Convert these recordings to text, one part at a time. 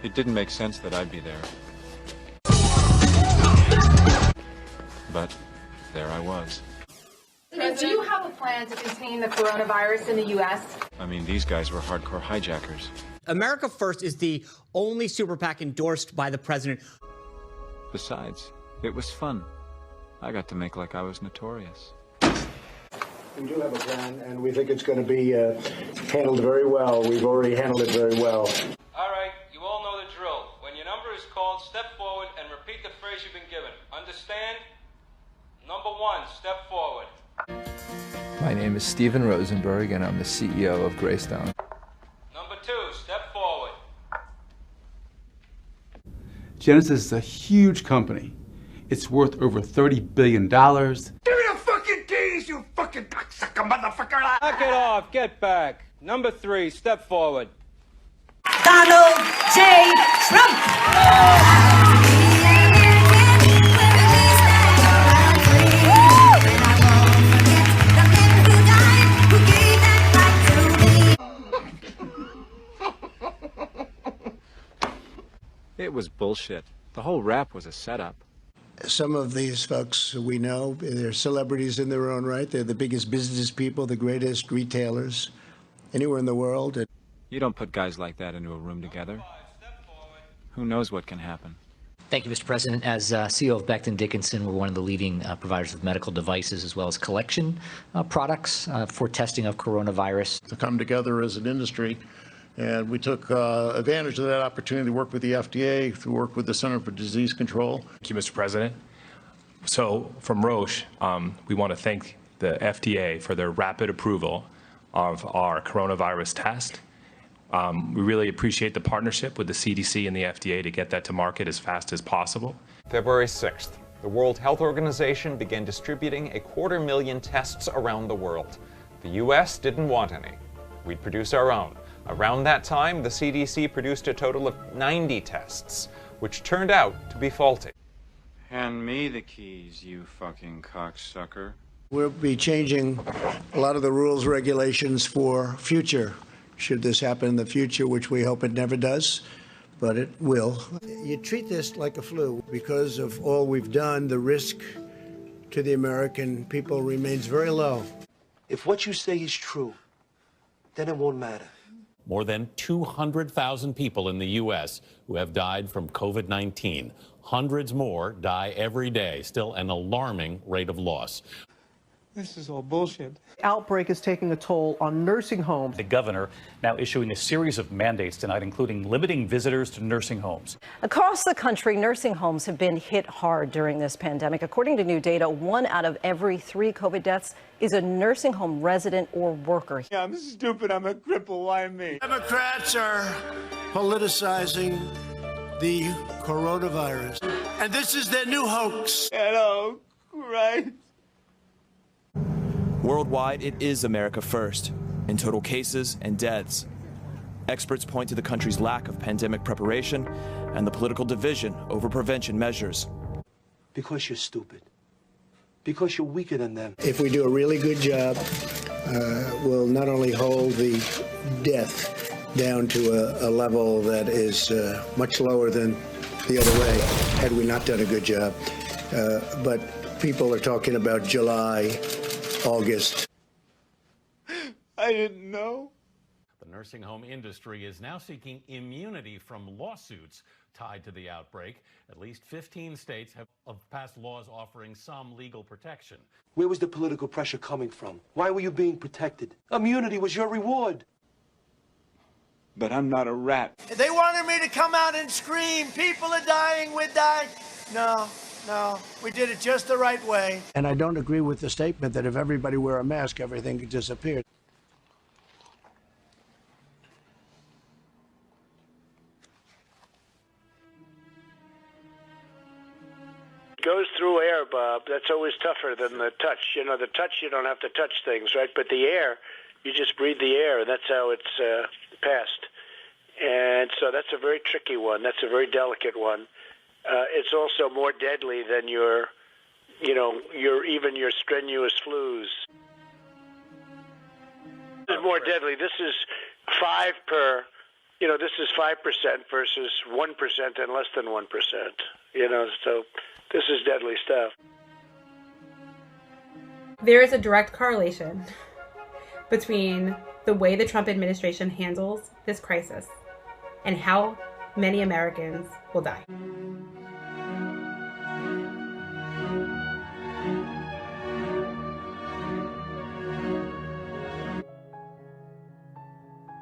It didn't make sense that I'd be there. But there I was. Do you have a plan to contain the coronavirus in the U.S.? I mean, these guys were hardcore hijackers. America First is the only super PAC endorsed by the president. Besides, it was fun. I got to make like I was notorious. We do have a plan, and we think it's going to be handled very well. We've already handled it very well. All right, you all know the drill. When your number is called, step forward and repeat the phrase you've been given. Understand? Number 1, step forward. My name is Steven Rosenberg, and I'm the CEO of Greystone. Number 2, step forward. Genesis is a huge company. It's worth over $30 billion. Give me the fucking keys, you fucking cocksucker motherfucker! Knock it off, get back. Number 3, step forward. Donald J. Trump! It was bullshit. The whole rap was a setup. Some of these folks we know, they're celebrities in their own right. They're the biggest business people, the greatest retailers anywhere in the world. You don't put guys like that into a room together. Who knows what can happen? Thank you, Mr. President. As CEO of Becton Dickinson, we're one of the leading providers of medical devices as well as collection products for testing of coronavirus. To come together as an industry, and we took advantage of that opportunity to work with the FDA, to work with the Center for Disease Control. Thank you, Mr. President. So from Roche, we want to thank the FDA for their rapid approval of our coronavirus test. We really appreciate the partnership with the CDC and the FDA to get that to market as fast as possible. February 6th, the World Health Organization began distributing 250,000 tests around the world. The U.S. didn't want any. We'd produce our own. Around that time, the CDC produced a total of 90 tests, which turned out to be faulty. Hand me the keys, you fucking cocksucker. We'll be changing a lot of the rules, regulations for future, should this happen in the future, which we hope it never does, but it will. You treat this like a flu. Because of all we've done, the risk to the American people remains very low. If what you say is true, then it won't matter. More than 200,000 people in the U.S. who have died from COVID-19. Hundreds more die every day, still an alarming rate of loss. This is all bullshit. Outbreak is taking a toll on nursing homes. The governor now issuing a series of mandates tonight, including limiting visitors to nursing homes. Across the country, nursing homes have been hit hard during this pandemic. According to new data, 1 out of every 3 COVID deaths is a nursing home resident or worker. Yeah, I'm stupid. I'm a cripple. Why me? Democrats are politicizing the coronavirus. And this is their new hoax. Hello, right? Worldwide, it is America first in total cases and deaths. Experts point to the country's lack of pandemic preparation and the political division over prevention measures. Because you're stupid. Because you're weaker than them. If we do a really good job, we'll not only hold the death down to a level that is much lower than the other way, had we not done a good job, but people are talking about July, August. I didn't know. The nursing home industry is now seeking immunity from lawsuits tied to the outbreak. At least 15 states have passed laws offering some legal protection. Where was the political pressure coming from? Why were you being protected? Immunity was your reward. But I'm not a rat. They wanted me to come out and scream, people are dying, we're dying. No, we did it just the right way. And I don't agree with the statement that if everybody wear a mask, everything could disappear. It goes through air, Bob. That's always tougher than the touch. You know, the touch, you don't have to touch things, right? But the air, you just breathe the air, and that's how it's passed. And so that's a very tricky one. That's a very delicate one. It's also more deadly than your strenuous flus. This is more deadly. This is 5 per You know, this is 5% versus 1% and less than 1%. You know, so this is deadly stuff. There is a direct correlation between the way the Trump administration handles this crisis and how many Americans will die.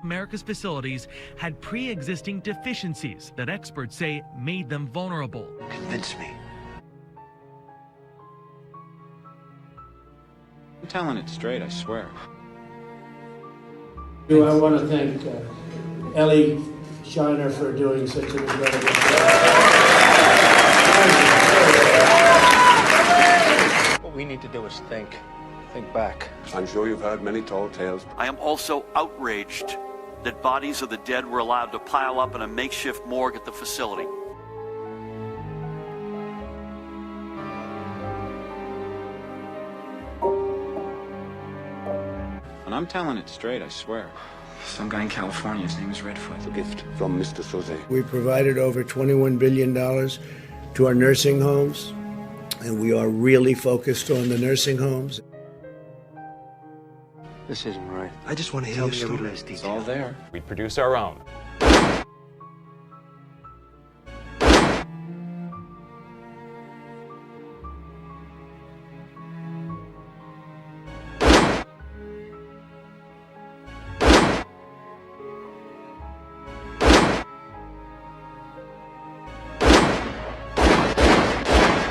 America's facilities had pre-existing deficiencies that experts say made them vulnerable. Convince me. I'm telling it straight, I swear. I want to thank Ellie Shiner for doing such an incredible job. What we need to do is think back. I'm sure you've heard many tall tales. I am also outraged that bodies of the dead were allowed to pile up in a makeshift morgue at the facility. And I'm telling it straight, I swear. Some guy in California, his name is Redfoot. A gift from Mr. Soze. We provided over $21 billion to our nursing homes, and we are really focused on the nursing homes. This isn't right. I just want to hear your story. It's all there. We produce our own.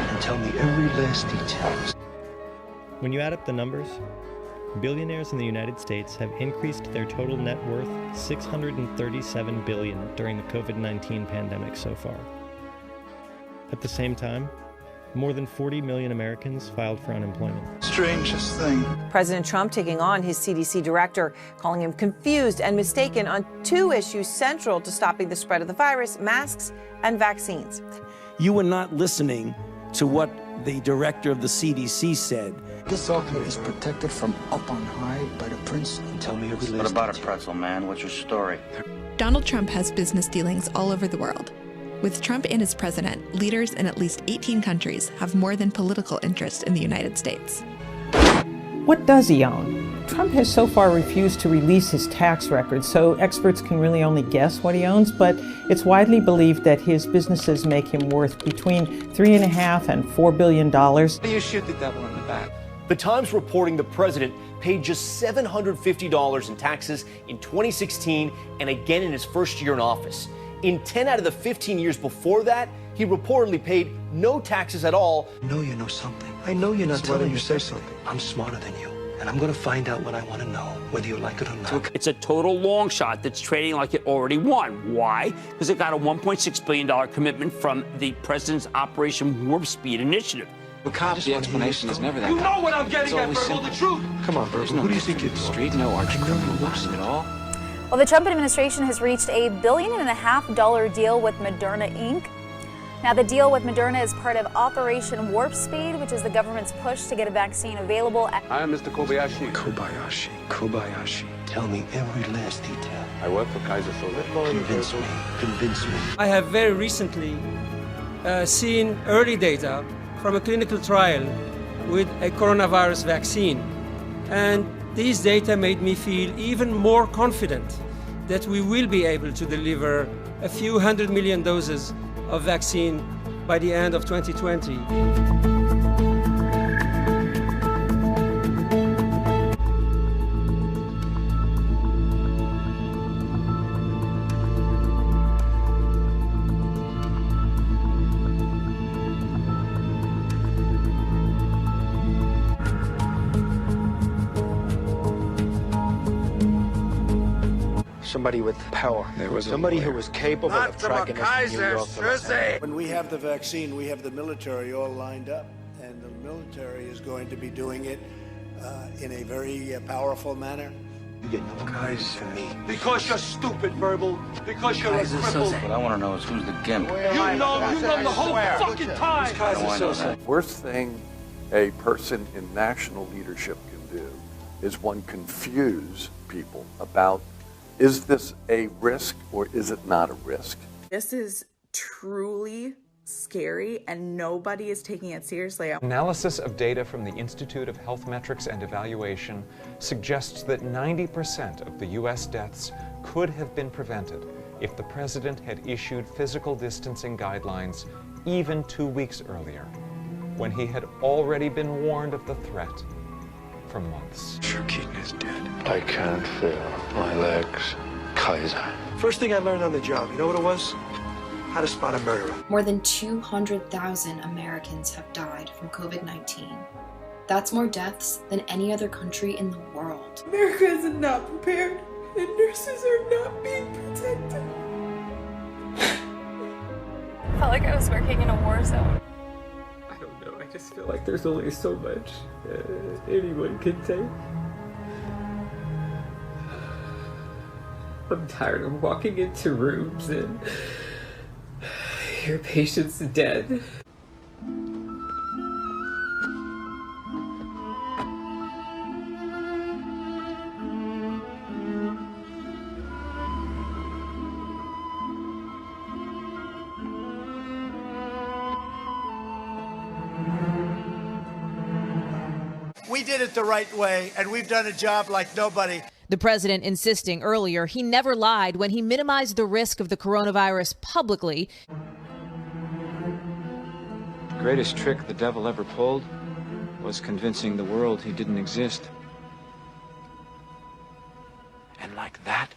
And tell me every last detail. When you add up the numbers, billionaires in the United States have increased their total net worth $637 billion during the COVID-19 pandemic so far. At the same time, more than 40 million Americans filed for unemployment. Strangest thing. President Trump taking on his CDC director, calling him confused and mistaken on two issues central to stopping the spread of the virus: masks and vaccines. You were not listening to what the director of the CDC said. This document is protected from up on high by the prince. And tell me every last What about a pretzel, man? What's your story? Donald Trump has business dealings all over the world. With Trump in as president, leaders in at least 18 countries have more than political interest in the United States. What does he own? Trump has so far refused to release his tax records, so experts can really only guess what he owns, but it's widely believed that his businesses make him worth between $3.5 and $4 billion. You shoot the devil in the back. The Times reporting the president paid just $750 in taxes in 2016 and again in his first year in office. In 10 out of the 15 years before that, he reportedly paid no taxes at all. I know you know something. I know you're not telling you say something. I'm smarter than you, and I'm going to find out what I want to know, whether you like it or not. It's a total long shot that's trading like it already won. Why? Because it got a $1.6 billion commitment from the president's Operation Warp Speed initiative. The cops, the explanation is never that. You know what I'm getting at, Verbal, the truth. Come on, Verbal. Who do you think you're Street, no arch criminal boss at all. Well, the Trump administration has reached a $1.5 billion deal with Moderna, Inc. Now, the deal with Moderna is part of Operation Warp Speed, which is the government's push to get a vaccine available. I am Mr. Kobayashi. Kobayashi. Tell me every last detail. I work for Kaiser Soze. Convince me. I have very recently seen early data from a clinical trial with a coronavirus vaccine. And these data made me feel even more confident that we will be able to deliver a few 100 million doses of vaccine by the end of 2020. Somebody with power. Somebody who was capable of tracking us from New York to Los Angeles. When we have the vaccine, we have the military all lined up, and the military is going to be doing it in a very powerful manner. You get no prizes from me. Because you're stupid, Verbal. Because you're a cripple. What I want to know is who's the gimp. You know the whole fucking time. How do I know that? Worst thing a person in national leadership can do is one confuse people about Is this a risk or is it not a risk? This is truly scary and nobody is taking it seriously. Analysis of data from the Institute of Health Metrics and Evaluation suggests that 90% of the U.S. deaths could have been prevented if the president had issued physical distancing guidelines even 2 weeks earlier, when he had already been warned of the threat for months. Your king is dead. I can't feel my legs, Kaiser. First thing I learned on the job, you know what it was? How to spot a murderer. More than 200,000 Americans have died from COVID-19. That's more deaths than any other country in the world. America is not prepared, and nurses are not being protected. I felt like I was working in a war zone. I don't know, I just feel like there's only so much anyone can take. I'm tired of walking into rooms and your patient's dead. We did it the right way, and we've done a job like nobody. The president insisting earlier he never lied when he minimized the risk of the coronavirus publicly. The greatest trick the devil ever pulled was convincing the world he didn't exist. And like that,